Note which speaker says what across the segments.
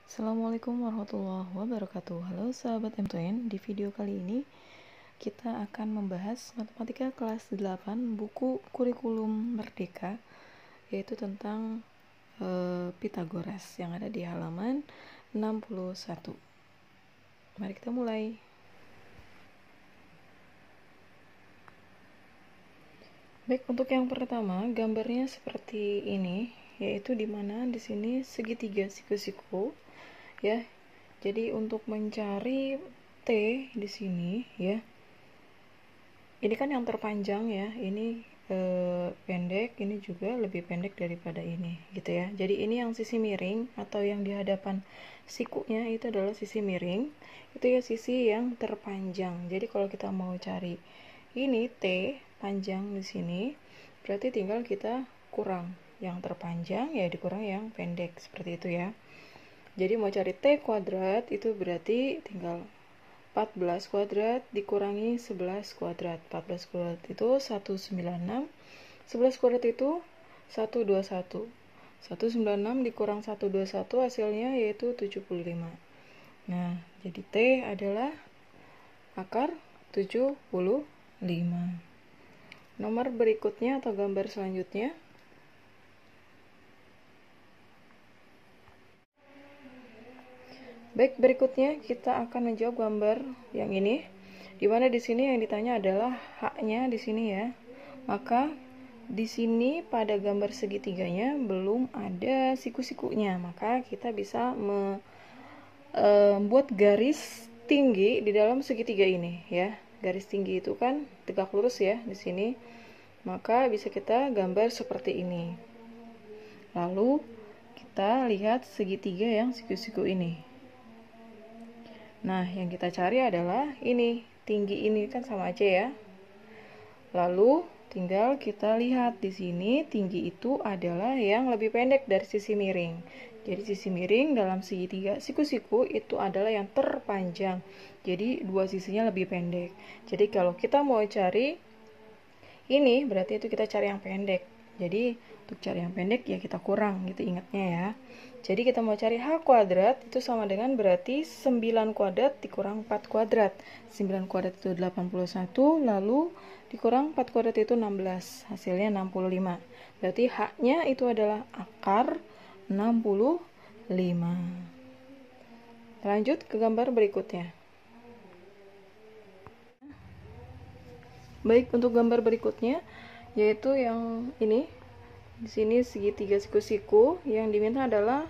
Speaker 1: Assalamualaikum warahmatullahi wabarakatuh. Halo sahabat M2N, di video kali ini kita akan membahas matematika kelas 8 buku kurikulum Merdeka, yaitu tentang Pitagoras yang ada di halaman 61. Mari kita mulai. Baik, untuk yang pertama gambarnya seperti ini, yaitu dimana di sini segitiga siku-siku ya. Jadi untuk mencari T di sini ya, ini kan yang terpanjang ya, ini pendek, ini juga lebih pendek daripada ini gitu ya. Jadi ini yang sisi miring atau yang di hadapan sikunya itu adalah sisi miring, itu ya sisi yang terpanjang. Jadi kalau kita mau cari ini T panjang di sini, berarti tinggal kita kurang yang terpanjang ya dikurang yang pendek, seperti itu ya. Jadi mau cari T kuadrat itu berarti tinggal 14 kuadrat dikurangi 11 kuadrat. 14 kuadrat itu 196, 11 kuadrat itu 121. 196 dikurang 121 hasilnya yaitu 75. Nah, jadi T adalah akar 75. Nomor berikutnya atau gambar selanjutnya. Baik, berikutnya kita akan menjawab gambar yang ini, dimana di sini yang ditanya adalah H-nya di sini ya. Maka di sini pada gambar segitiganya belum ada siku-sikunya, maka kita bisa membuat garis tinggi di dalam segitiga ini ya. Garis tinggi itu kan tegak lurus ya di sini, maka bisa kita gambar seperti ini. Lalu kita lihat segitiga yang siku-siku ini. Nah, yang kita cari adalah ini, tinggi ini kan sama aja ya. Lalu tinggal kita lihat di sini tinggi itu adalah yang lebih pendek dari sisi miring. Jadi sisi miring dalam segitiga siku-siku itu adalah yang terpanjang. Jadi dua sisinya lebih pendek. Jadi kalau kita mau cari ini berarti itu kita cari yang pendek. Jadi untuk cari yang pendek ya kita kurang gitu, ingatnya ya. Jadi kita mau cari H kuadrat itu sama dengan berarti 9 kuadrat dikurang 4 kuadrat. 9 kuadrat itu 81, lalu dikurang 4 kuadrat itu 16. Hasilnya 65. Berarti H-nya itu adalah akar 65. Lanjut ke gambar berikutnya. Baik, untuk gambar berikutnya yaitu yang ini. Di sini segitiga siku-siku, yang diminta adalah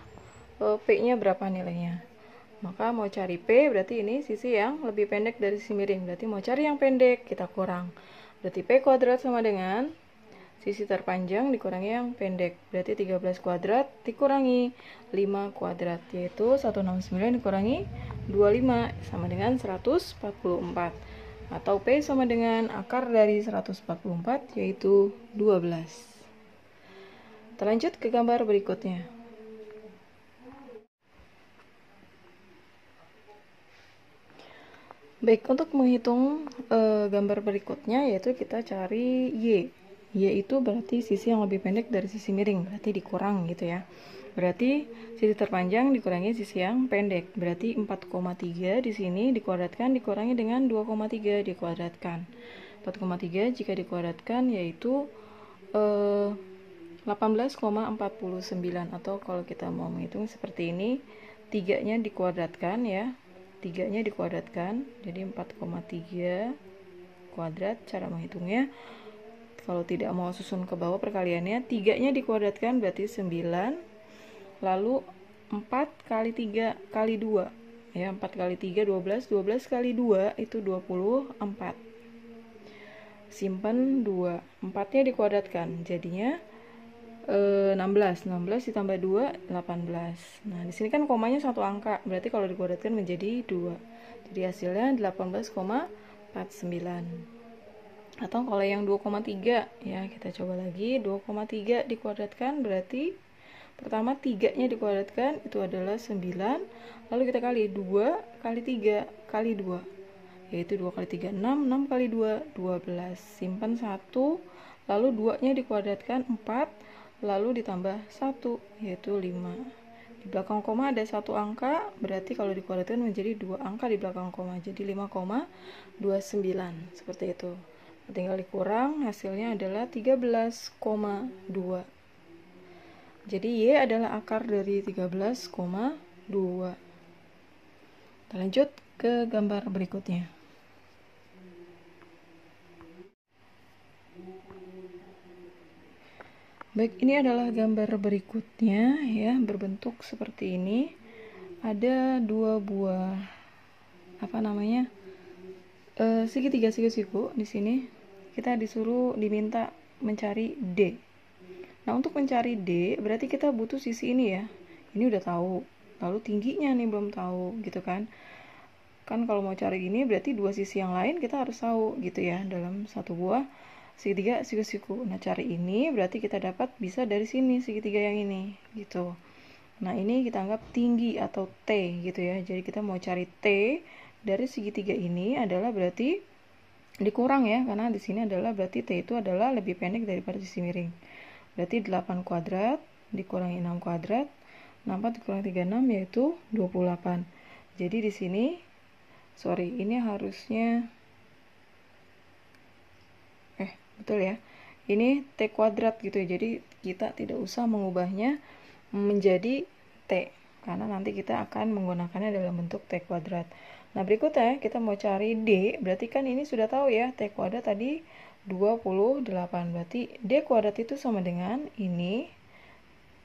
Speaker 1: P-nya berapa nilainya. Maka mau cari P berarti ini sisi yang lebih pendek dari sisi miring. Berarti mau cari yang pendek kita kurang. Berarti P kuadrat sama dengan sisi terpanjang dikurangi yang pendek. Berarti 13 kuadrat dikurangi 5 kuadrat, yaitu 169 dikurangi 25 sama dengan 144. Atau P sama dengan akar dari 144 yaitu 12. Lanjut ke gambar berikutnya. Baik, untuk menghitung gambar berikutnya yaitu kita cari Y. Y itu berarti sisi yang lebih pendek dari sisi miring, berarti dikurang gitu ya. Berarti sisi terpanjang dikurangi sisi yang pendek. Berarti 4,3 di sini dikuadratkan dikurangi dengan 2,3 dikuadratkan. 4,3 jika dikuadratkan yaitu 18,49, atau kalau kita mau menghitung seperti ini, 3-nya dikuadratkan ya. 3-nya dikuadratkan jadi 4,3 kuadrat. Cara menghitungnya, kalau tidak mau susun ke bawah perkaliannya, 3-nya dikuadratkan berarti 9, lalu 4 kali 3 kali 2 ya, 4 kali 3 12, 12 kali 2 itu 24. Simpan 2, 4-nya dikuadratkan jadinya 16 ditambah 2 18. Nah, di sini kan komanya satu angka, berarti kalau dikuadratkan menjadi 2. Jadi hasilnya 18,49. Atau kalau yang 2,3 ya, kita coba lagi. 2,3 dikuadratkan berarti pertama 3-nya dikuadratkan itu adalah 9, lalu kita kali 2 kali 3 kali 2 yaitu 2 kali 3 6, 6 kali 2 12. Simpan 1, lalu 2-nya dikuadratkan 4, lalu ditambah 1 yaitu 5. Di belakang koma ada satu angka, berarti kalau dikuadratkan menjadi 2 angka di belakang koma, jadi 5,29 seperti itu. Tinggal dikurang, hasilnya adalah 13,2. Jadi Y adalah akar dari 13,2. Kita lanjut ke gambar berikutnya. Baik, ini adalah gambar berikutnya ya, berbentuk seperti ini. Ada dua buah segitiga siku-siku di sini. Kita diminta mencari D. Nah, untuk mencari D berarti kita butuh sisi ini ya. Ini udah tahu. Lalu tingginya nih belum tahu gitu kan. Kan kalau mau cari ini berarti dua sisi yang lain kita harus tahu gitu ya, dalam satu buah segitiga siku-siku. Nah, cari ini berarti kita dapat bisa dari sini segitiga yang ini gitu. Nah, ini kita anggap tinggi atau T gitu ya. Jadi kita mau cari T dari segitiga ini adalah berarti dikurang ya, karena di sini adalah berarti T itu adalah lebih pendek daripada sisi miring. Berarti 8 kuadrat dikurangi 6 kuadrat. 4 dikurangi 36 yaitu 28. Jadi di sini ini harusnya betul ya, ini T kuadrat gitu ya. Jadi kita tidak usah mengubahnya menjadi T, karena nanti kita akan menggunakannya dalam bentuk T kuadrat. Nah, berikutnya kita mau cari D, berarti kan ini sudah tahu ya, T kuadrat tadi 28, berarti D kuadrat itu sama dengan ini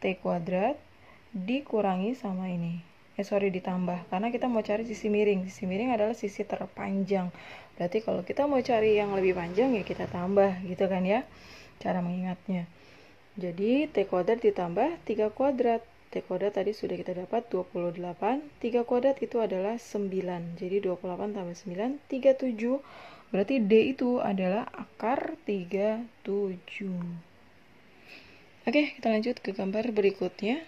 Speaker 1: T kuadrat dikurangi sama ini. Ditambah, karena kita mau cari sisi miring. Sisi miring adalah sisi terpanjang. Berarti kalau kita mau cari yang lebih panjang ya kita tambah gitu kan ya, cara mengingatnya. Jadi T kuadrat ditambah 3 kuadrat. T kuadrat tadi sudah kita dapat 28. 3 kuadrat itu adalah 9. Jadi 28 tambah 9, 37. Berarti D itu adalah akar 37. Oke, kita lanjut ke gambar berikutnya.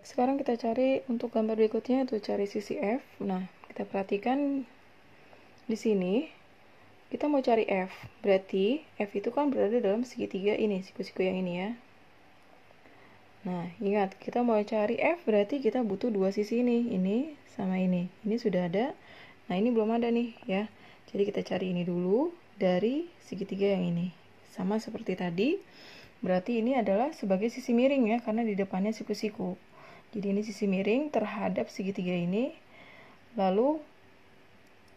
Speaker 1: Sekarang kita cari untuk gambar berikutnya, itu cari sisi F. Nah, kita perhatikan di sini kita mau cari F. Berarti F itu kan berada dalam segitiga ini, siku-siku yang ini ya. Nah, ingat, kita mau cari F berarti kita butuh dua sisi ini sama ini. Ini sudah ada. Nah, ini belum ada nih ya. Jadi kita cari ini dulu dari segitiga yang ini. Sama seperti tadi. Berarti ini adalah sebagai sisi miring ya, karena di depannya siku-siku. Jadi ini sisi miring terhadap segitiga ini. Lalu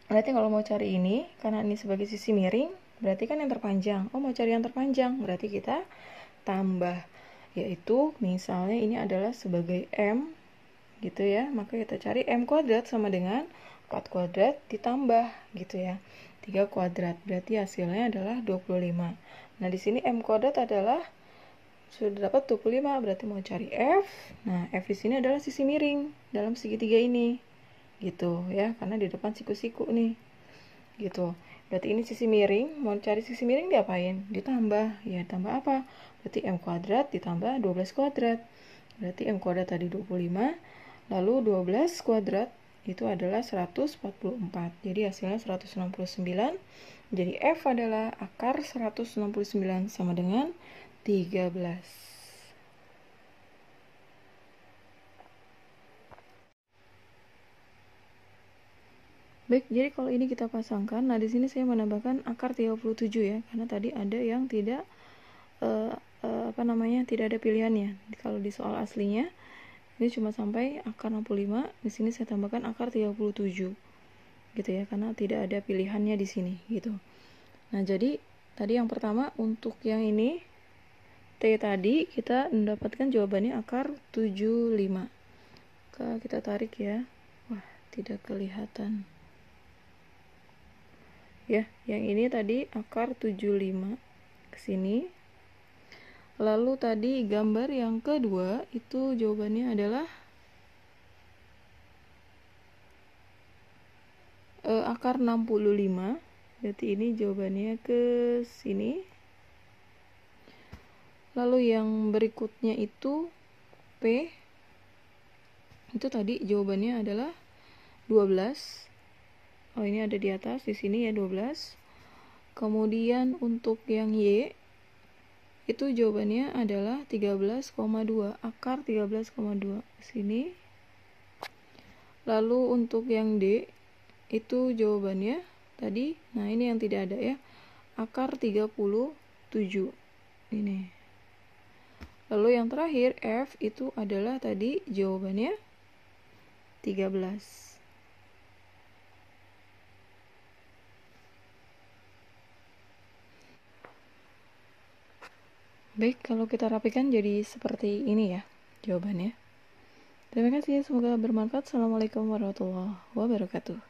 Speaker 1: berarti kalau mau cari ini, karena ini sebagai sisi miring, berarti kan yang terpanjang. Oh, mau cari yang terpanjang, berarti kita tambah. Yaitu misalnya ini adalah sebagai M gitu ya. Maka kita cari M kuadrat sama dengan 4 kuadrat ditambah gitu ya. 3 kuadrat. Berarti hasilnya adalah 25. Nah, di sini M kuadrat adalah sudah dapat 25, berarti mau cari F. Nah, F di sini adalah sisi miring dalam segitiga ini. Gitu ya, karena di depan siku-siku nih. Gitu. Berarti ini sisi miring, mau cari sisi miring diapain? Ditambah. Ya, tambah apa? Berarti M kuadrat ditambah 12 kuadrat. Berarti M kuadrat tadi 25, lalu 12 kuadrat itu adalah 144. Jadi hasilnya 169. Jadi F adalah akar 169 sama dengan 13. Baik, jadi kalau ini kita pasangkan, nah di sini saya menambahkan akar 37 ya, karena tadi ada yang tidak tidak ada pilihannya. Kalau di soal aslinya ini cuma sampai akar 65, di sini saya tambahkan akar 37. Gitu ya, karena tidak ada pilihannya di sini gitu. Nah, jadi tadi yang pertama untuk yang ini T tadi kita mendapatkan jawabannya akar 75. Kita tarik ya. Wah, tidak kelihatan. Ya, yang ini tadi akar 75 ke sini. Lalu tadi gambar yang kedua itu jawabannya adalah akar 65. Berarti ini jawabannya ke sini. Lalu yang berikutnya itu P. Itu tadi jawabannya adalah 12. Oh, ini ada di atas, di sini ya 12. Kemudian untuk yang Y, itu jawabannya adalah 13,2, akar 13,2 sini. Lalu untuk yang D, itu jawabannya tadi, nah ini yang tidak ada ya, akar 37 ini. Lalu yang terakhir F itu adalah tadi jawabannya 13. Baik, kalau kita rapikan jadi seperti ini ya jawabannya. Terima kasih, semoga bermanfaat. Assalamualaikum warahmatullahi wabarakatuh.